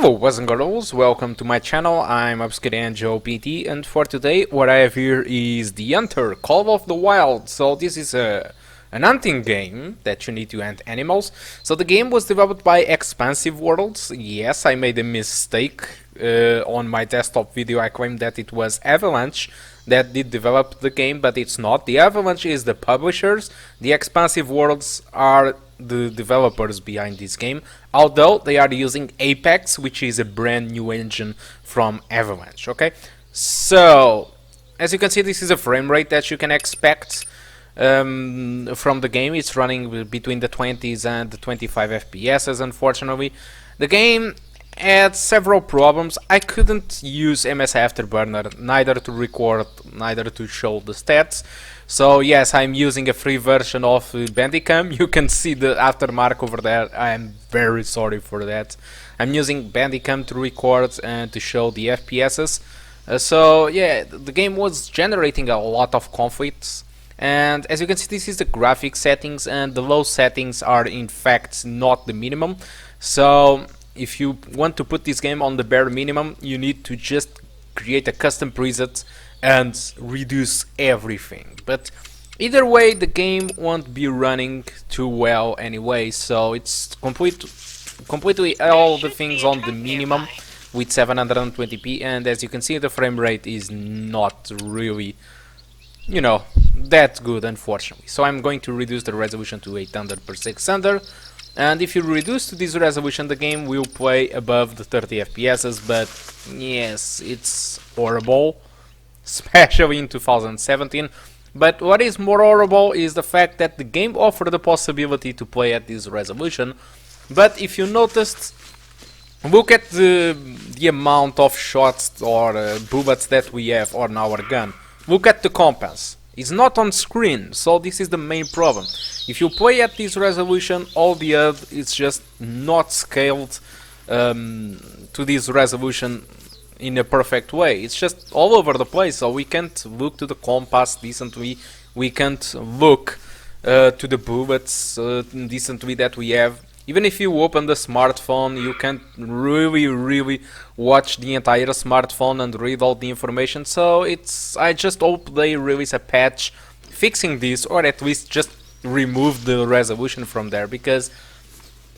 Hello boys and girls, welcome to my channel. I'm Angel PT, and for today what I have here is the Hunter, Call of the Wild. So this is an hunting game that you need to hunt animals. So the game was developed by Expansive Worlds. Yes, I made a mistake on my desktop video. I claimed that it was Avalanche that did develop the game, but it's not. The Avalanche is the publishers. The Expansive Worlds are the developers behind this game, although they are using Apex, which is a brand new engine from Avalanche. Okay, so as you can see, this is a frame rate that you can expect from the game. It's running between the 20s and the 25 FPS. Unfortunately, the game had several problems. I couldn't use MS Afterburner, neither to record, neither to show the stats. So yes, I'm using a free version of Bandicam. You can see the aftermark over there. I am very sorry for that. I'm using Bandicam to record and to show the FPSs. So yeah, the game was generating a lot of conflicts. And as you can see, this is the graphic settings, and the low settings are in fact not the minimum. So if you want to put this game on the bare minimum, you need to just create a custom preset and reduce everything. But either way, the game won't be running too well anyway, so it's completely all the things on the minimum with 720p, and as you can see, the frame rate is not really, you know, that good, unfortunately. So I'm going to reduce the resolution to 800 per 600, and if you reduce to this resolution, the game will play above the 30 FPS, but yes, it's horrible, especially in 2017. But what is more horrible is the fact that the game offered the possibility to play at this resolution, but if you noticed, look at the amount of shots or bullets that we have on our gun. Look at the compass. It's not on screen, so this is the main problem. If you play at this resolution, all the other is just not scaled to this resolution in a perfect way. It's just all over the place, so we can't look to the compass decently, we can't look to the bullets decently that we have. Even if you open the smartphone, you can't really watch the entire smartphone and read all the information. So I just hope they release a patch fixing this, or at least just remove the resolution from there, because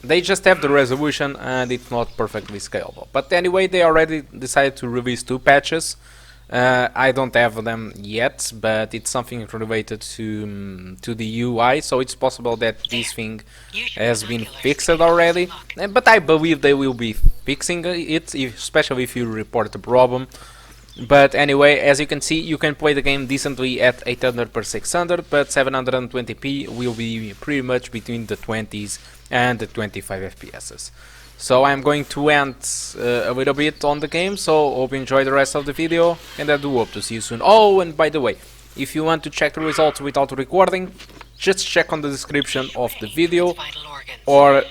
they just have the resolution and it's not perfectly scalable. But anyway, they already decided to release 2 patches. I don't have them yet, but it's something related to the UI, so it's possible that this thing has been fixed already. But I believe they will be fixing it, especially if you report the problem. But anyway, as you can see, you can play the game decently at 800 per 600, but 720p will be pretty much between the 20s and the 25 FPS. So I'm going to end a little bit on the game, so hope you enjoy the rest of the video, and I do hope to see you soon. Oh, and by the way, if you want to check the results without recording, just check on the description of the video, or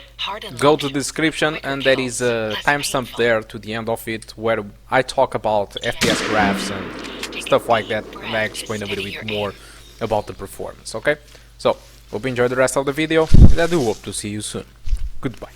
go to the description and there is a timestamp there to the end of it where I talk about FPS graphs and stuff like that, and I explain a little bit more about the performance, okay? So, hope you enjoy the rest of the video, and I do hope to see you soon. Goodbye.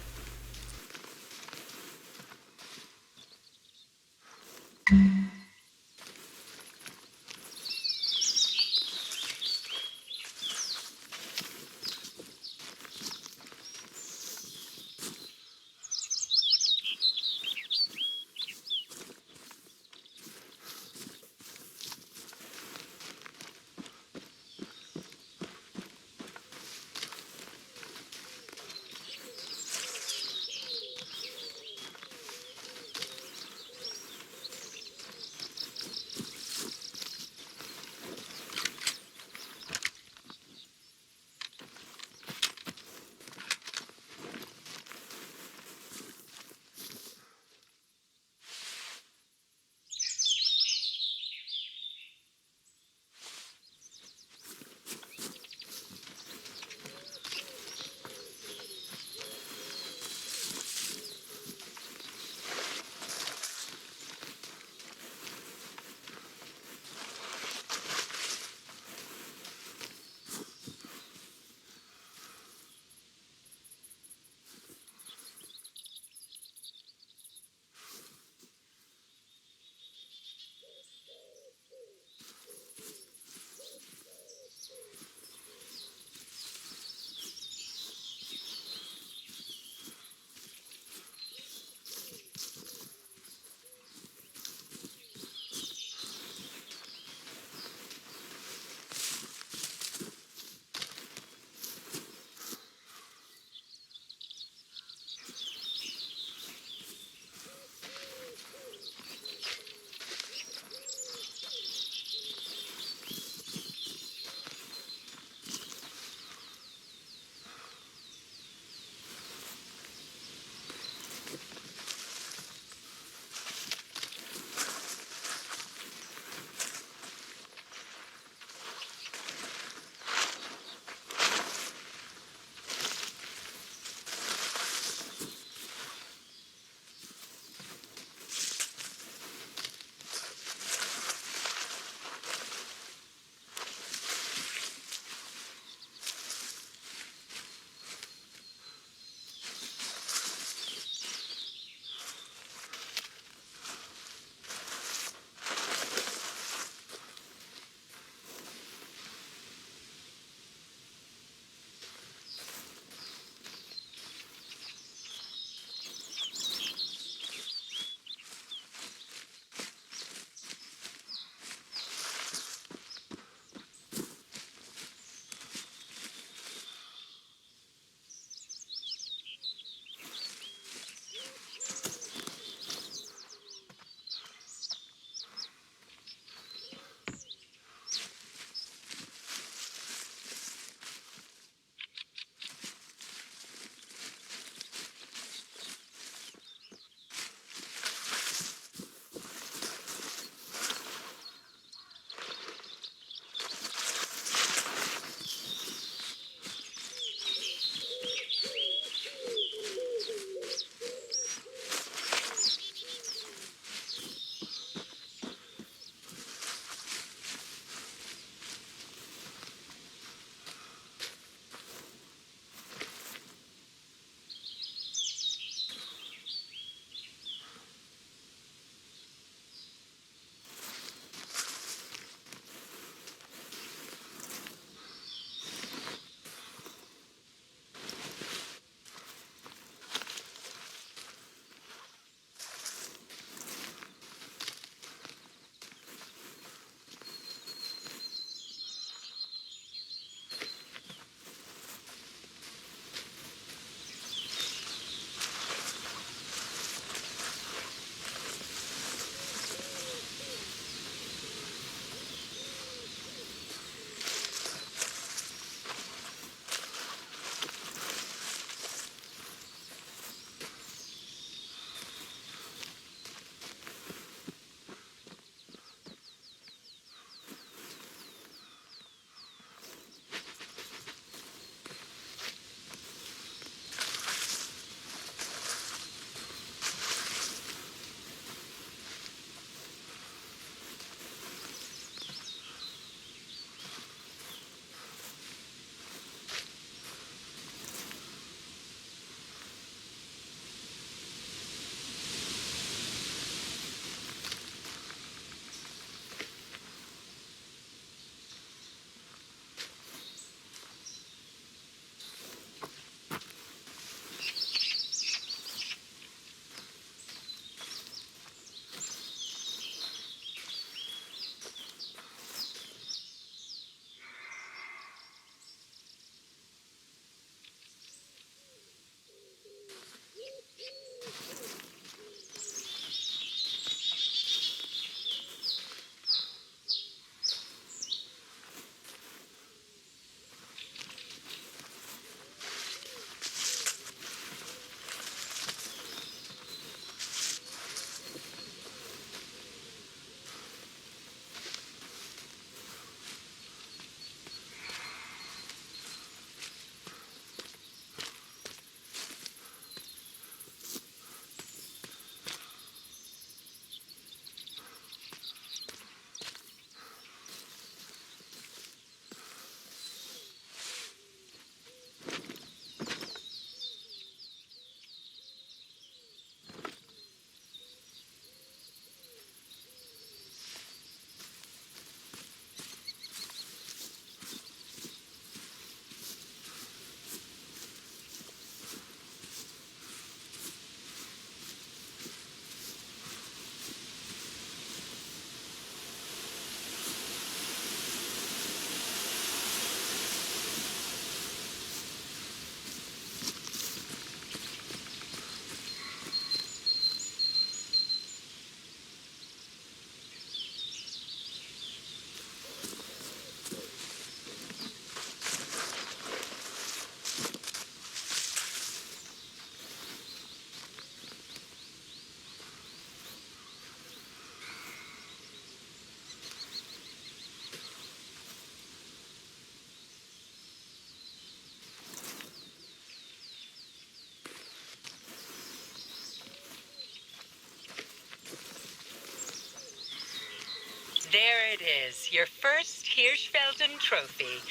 it is, your first Hirschfelden trophy.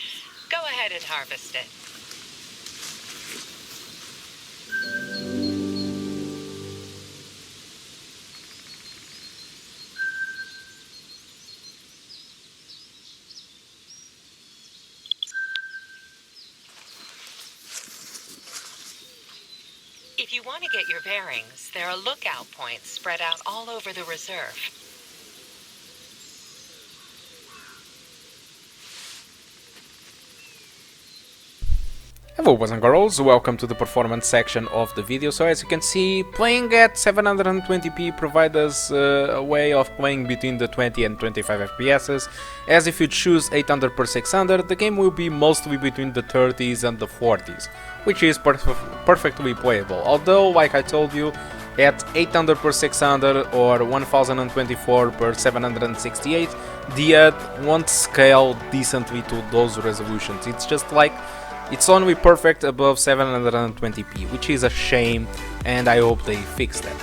Go ahead and harvest it. If you want to get your bearings, there are lookout points spread out all over the reserve. Hello boys and girls, welcome to the performance section of the video. So as you can see, playing at 720p provides us a way of playing between the 20 and 25 FPS, as if you choose 800x600, the game will be mostly between the 30s and the 40s, which is perfectly playable. Although, like I told you, at 800x600 or 1024x768, the HUD won't scale decently to those resolutions. It's just like it's only perfect above 720p, which is a shame, and I hope they fix that.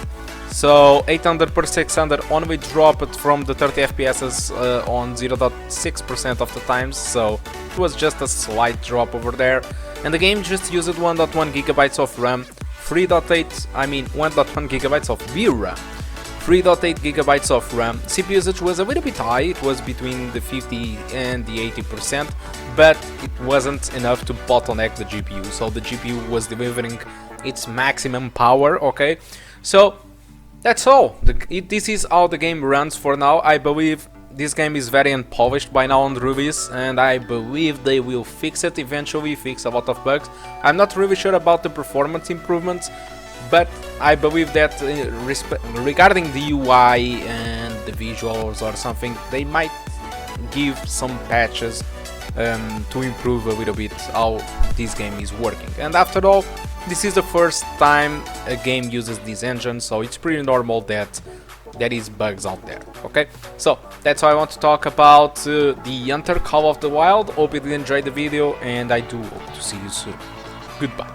So 800x600 only dropped from the 30 FPS on 0.6% of the times, so it was just a slight drop over there. And the game just used 1.1 gigabytes of RAM, 1.1 gigabytes of VRAM, 3.8 gigabytes of RAM. CPU usage was a little bit high, it was between the 50 and the 80%, but it wasn't enough to bottleneck the GPU, so the GPU was delivering its maximum power, okay? So that's all. This is how the game runs for now. I believe this game is very unpolished by now on release, and I believe they will fix it eventually, fix a lot of bugs. I'm not really sure about the performance improvements, but I believe that regarding the UI and the visuals or something, they might give some patches to improve a little bit how this game is working. And after all, this is the first time a game uses this engine, so it's pretty normal that there is bugs out there, okay? So that's all I want to talk about the Hunter Call of the Wild. Hope you did enjoy the video, and I do hope to see you soon. Goodbye.